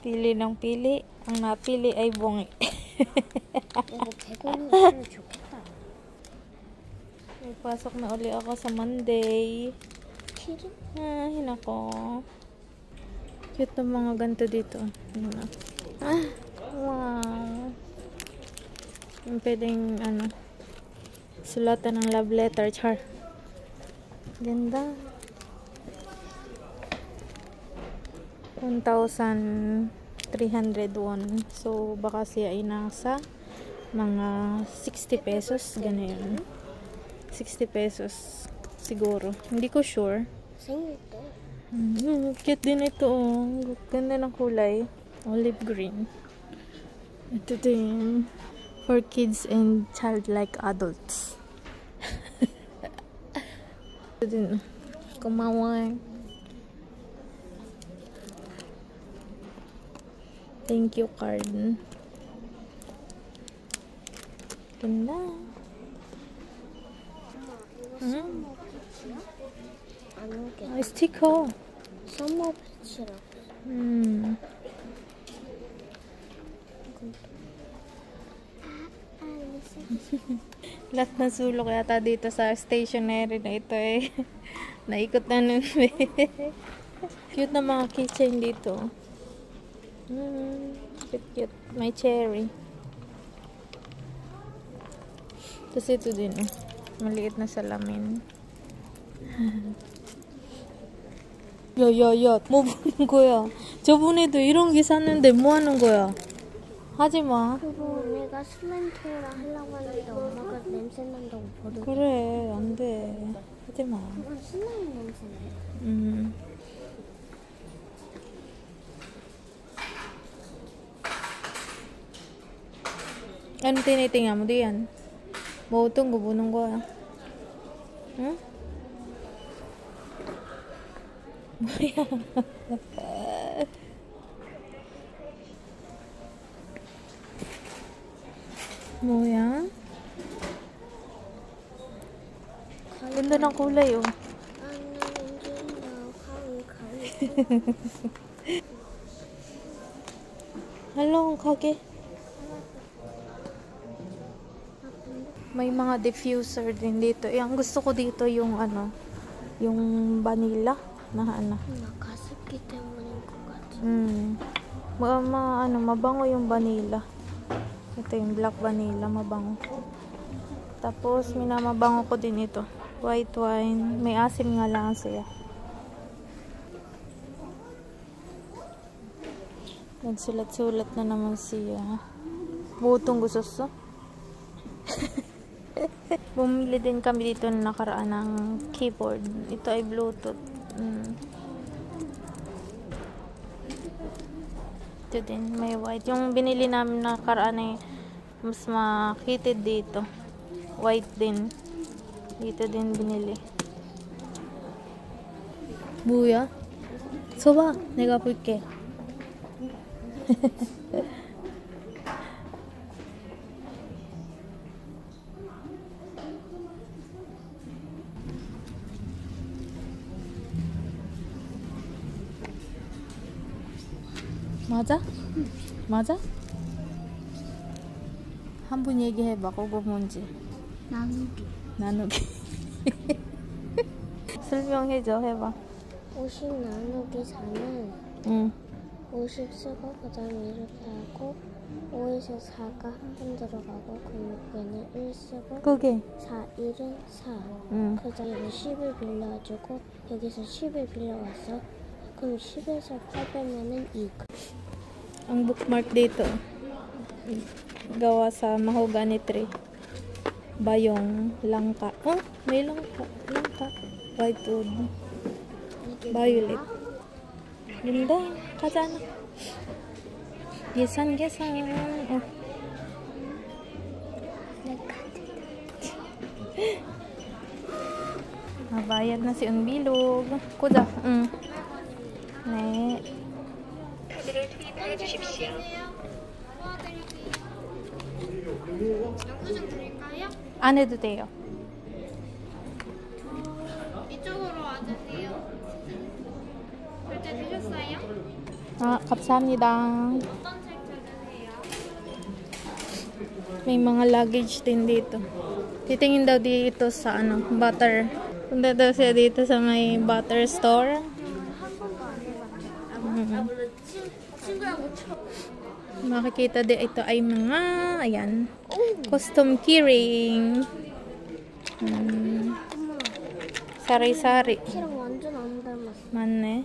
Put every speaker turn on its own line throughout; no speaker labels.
Pili ng pili. Ang napili ay bungi.
이거 100원이면 사면 좋겠다.
May pasok na uli ako sa Monday.
키링?
Ay, nako. Cute ng mga ganito dito. Ah, wow. Yung pwedeng, sulatan ng love letter, char. Ganda. 1,300 won. So, baka siya ay nasa mga 60 pesos. Ganyan. 60 pesos. Siguro. Hindi ko sure.
생일 때.
Cute din ito. Oh. Ganda ng kulay. Olive green. Ito din. For kids and childlike adults. Ito din. Kumaway. Thank you card. Ganda.
안 오게.
아, 스티커.
썸머 패치라고.
Lahat ng sulok yata dito sa stationery na ito eh. Naikot na nun. Cute na mga keychain dito. Cute, cute. May cherry. Tapos ito din. Maliit na salamin. 야야야 뭐 보는 거야? 저번에도 이런 게 샀는데 뭐 하는 거야? 하지마.
그리고 내가 슬렌토라 하려고 하는데 엄마가 냄새 난다고 버리고.
그래 안돼. 하지마.
그건 슬라임 냄새네.
Ano tinitingnan mo diyan? Botong bubunong ko ah. Hmm? 뭐야? Ganda ng kulay oh. Hello, kage. May mga diffuser din dito. Eh, ang gusto ko dito yung yung vanilla na
가습기 때문인 것 같아.
mabango yung vanilla. Ito yung black vanilla, mabango. Tapos, minamabango ko din ito. White wine. May asim nga lang siya. Nagsulat-sulat na naman siya. Butong gusto. Bumili din kami dito na nakaraan ng keyboard. Ito ay Bluetooth. Ito din, may white. Yung binili namin nakaraan ay mas makitid dito. White din. Dito din binili. 뭐야? 서봐. 내가 볼게. 맞아? 맞아? 한 분 얘기해봐. 그거 뭔지. 나누기. 설명해줘. 해봐.
50 나누기 4는
응.
50 쓰고 그 다음에 이렇게 하고 5에서 4가 한 번 들어가고 그 6에는 1 쓰고
그게
4, 1은 4
응.
그 다음에 10을 빌려주고 여기서 10을 빌려왔어. 그럼 10에서 8 빼면은 2.
Ang bookmark dito gawa sa mahogany tree. Bayong langka. Oh, may langka. White wood. Violet. Ganda. Kazana. Gesan. Oh. Mabayad na si Unbilog. Kuda. 네.
주십시오. 영수증 드릴까요?
안 해도 돼요.
이쪽으로 와주세요. 결제 되셨어요?
아, 감사합니다. May mga luggage din dito. Titingin daw dito sa ano, butter. Punta daw siya dito sa may butter store. Makikita din ito ay mga, ayan, custom keyring. Sari-sari.
키랑 완전 안 닮았어.
맞네.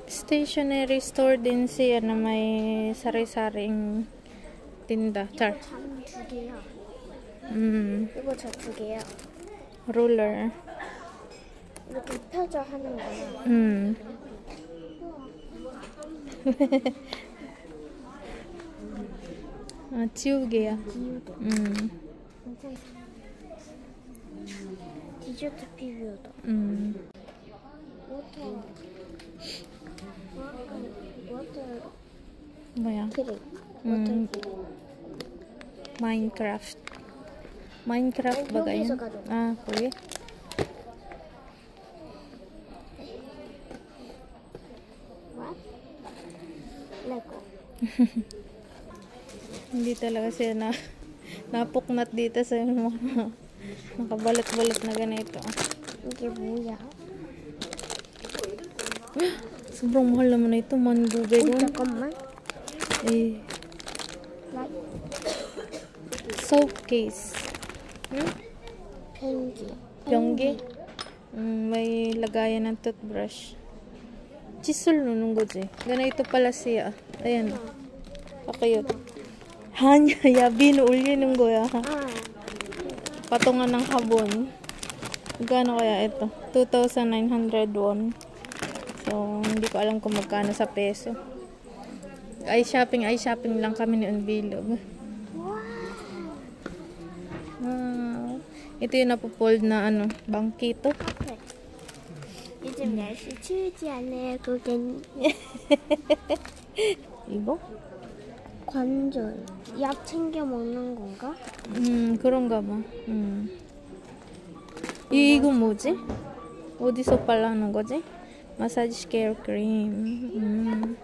Stationery store din siya na may sari-saring tinda. Char.
잠 2개야. 이거 저 2개야.
Ruler.
이렇게 펴져 하는 거야.
아, 지우개야.
기우도. 괜찮아. 디저트 피규어도. 워터
뭐야?
트릭.
Minecraft. Minecraft ba
여기서
ganyan?
가져가.
Ah, kuya.
What? Lego.
Hindi talaga siya napuknat dito sa mga nakabalot-balot na ganito.
이게 뭐야?
Sobrang mahal naman na ito. Manggugay
오,
doon.
잠깐만.
Eh,
라이.
soap case.
변기.
병기? May lagayan ng toothbrush. Chisel nu는 거지. Ganito pala siya. Ayan. Kakayot. Hanya, yabi, 올리는 거야.
아,
Patungan ng habon. Magkano kaya ito? 2,900 won. So, hindi ko alam kung magkano sa peso. Ay shopping lang kami ni Unbilog. Wow. Ito yung napopold na ano, bangkito.
카페. 요즘 날씨 추우지 않아요? 그게
이거?
관절. 약 챙겨 먹는 건가?
그런가 봐. 이거 뭐지? 어디서 발라는 거지? 마사지 케어 크림.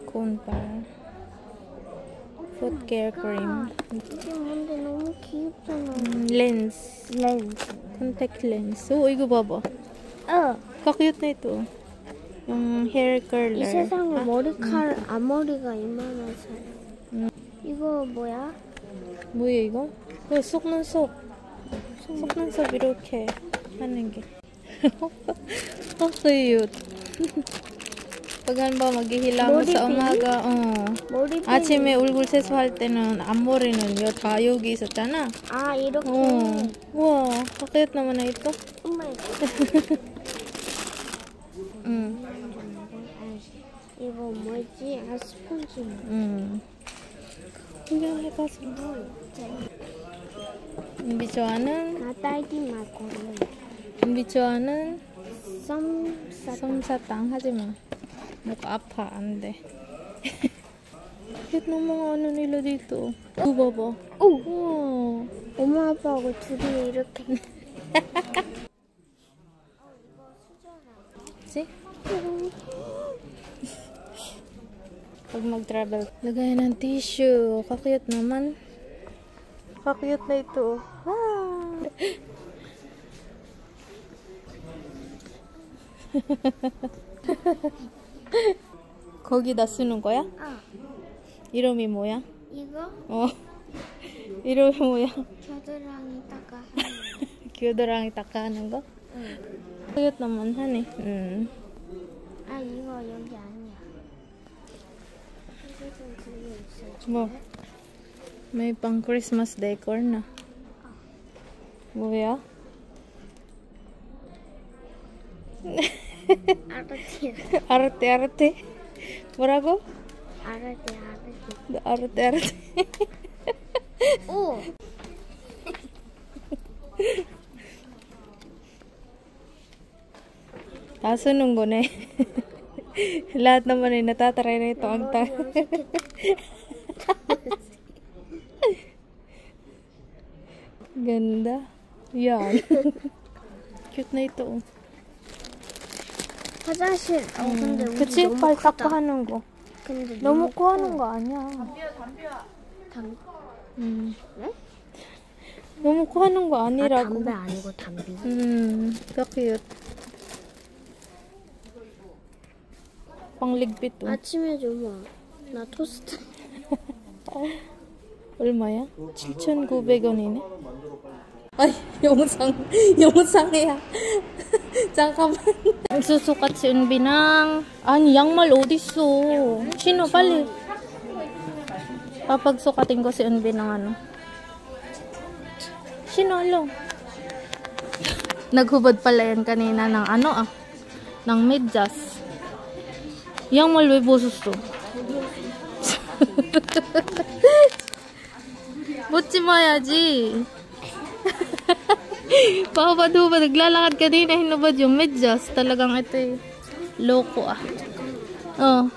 콘팔. 풋 케어 크림.
이게 뭔데 너무 귀엽잖아.
렌즈.
렌즈.
Contact lens. Oh, 이거 봐봐. Kakute na ito. Yung hair
이
curler.
세상에 머리카락 앞머리가 이만한 사람. 이거 뭐야?
뭐야 이거? 이거 속눈썹. 속눈썹 이렇게 하는 게. cute. Pag halimbawa maghihilamos sa umaga,
머리
아침에 얼굴 세수할 때는 앞머리는 다 여기 있었잖아.
아 이렇게.
우와, cute naman na ito.
오마이갓. 이거 뭐지? 아 스펀지.
그냥 해가지고. 은비 좋아하는
나 딸기 맛 고르는.
은비 좋아하는
썸싸.
솜사탕 하지마. 목 아파 안돼. cute ng mga ano nila dito. 봐봐.
오. 엄마 아빠하고 둘이 이렇게.
See? Pag mag-travel, lagayan ng tissue. Kakuyot naman. Kakuyot na ito. 거기다 쓰는 거야? 이름이 뭐야?
이거
이름이 뭐야?
겨드랑이다가
겨드랑이 닦아하는 거? kakuyot naman 하네.
아 이거 여기 아니야. 이거 좀 그게 있어.
뭐? May pang Christmas decor na. 뭐야?
아르티.
arte. 뭐라고?
아르티.
arte.
오.
다 쓰는 거네. Lahat naman ay natatry na ito ang Ganda. Yan. Cute na ito.
화장실. 근데 우리
그치?
너무
빨리
크다.
닦고 하는 거.
근데
너무 구하는 거 아니야.
담,
응? 너무 구하는 거 아니라고.
담배 아니고 담비.
So cute. Pangligpit oh.
아침에 줘봐. 나 토스트.
얼마야? 7,900원이네. Ay, 영상이야. 잠깐만. Susukat si Unbi ng... Ani, 양말 어딨어? Sino, 빨리. Papagsukatin ko si Unbi ng ano. Sino, alo? Naghubad pala yan kanina ng ano ng medyas. 양말 왜 벗었어? Butsi mayaji. Pahubad-hubad. Naglalakad kanina. Hinubad yung medyas. Talagang ito eh. Loko Oh.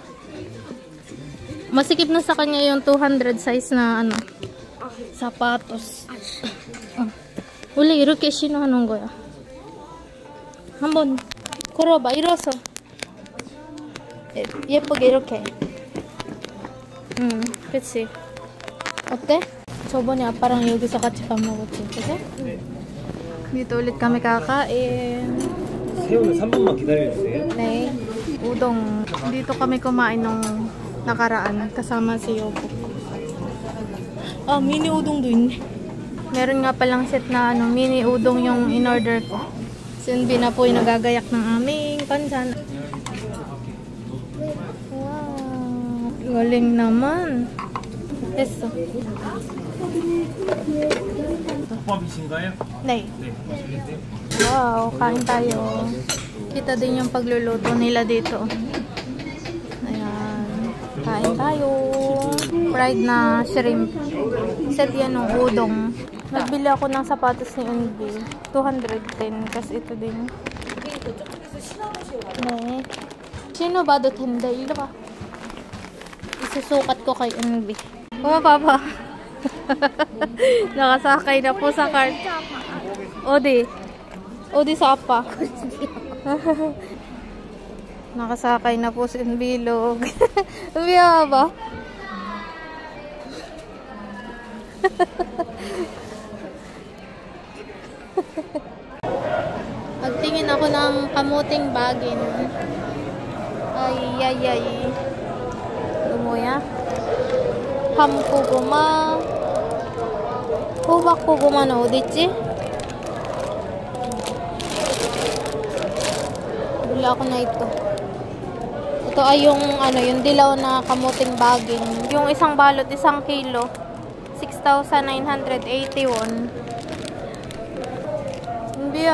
Masikip na sa kanya yung 200 size na ano. Sapatos. Uli, 이렇게 신어하는 거야. 한번 걸어봐. 일어서. 예쁘게 이렇게. 그치. 어때? 저번에 아빠랑 여기서 같이 밥 먹었지, 그치? Dito ulit kami kakain.
새우는 3분만 기다려주세요.
네. Udong. Dito kami kumain nung nakaraan. Kasama si Yobo. Mini udong도 있네. Meron nga palang set na mini udong yung in-order ko. Si Unbi na po yung nagagayak ng aming pansan. Wow. Galing naman. 됐어.
국밥이신가요?
네.
네, 맛있겠어요?
Wow, kain tayo. Kita din yung pagluluto nila dito. Ayan. Kain tayo. Fried na shrimp. Set yan ng udong. Nagbili ako ng sapatos ni Unbi. 210. Kasi ito din. 네. Sino ba doon? Hindi. Ilo ka. Isusukat ko kay Unbi. Papa. Nakasakay na po sa cart. Odi sa apa. Nakasakay na po si Bilog. Umiya ba? Magtingin ako ng kamuting bagin. Ay. Lumuya. Hamkuguma. 호박고구마 는 어딨지? Bili ako na ito. Ito ay yung yung dilaw na kamuting baging. Yung isang balot, 1 kilo. 6,981. Hindi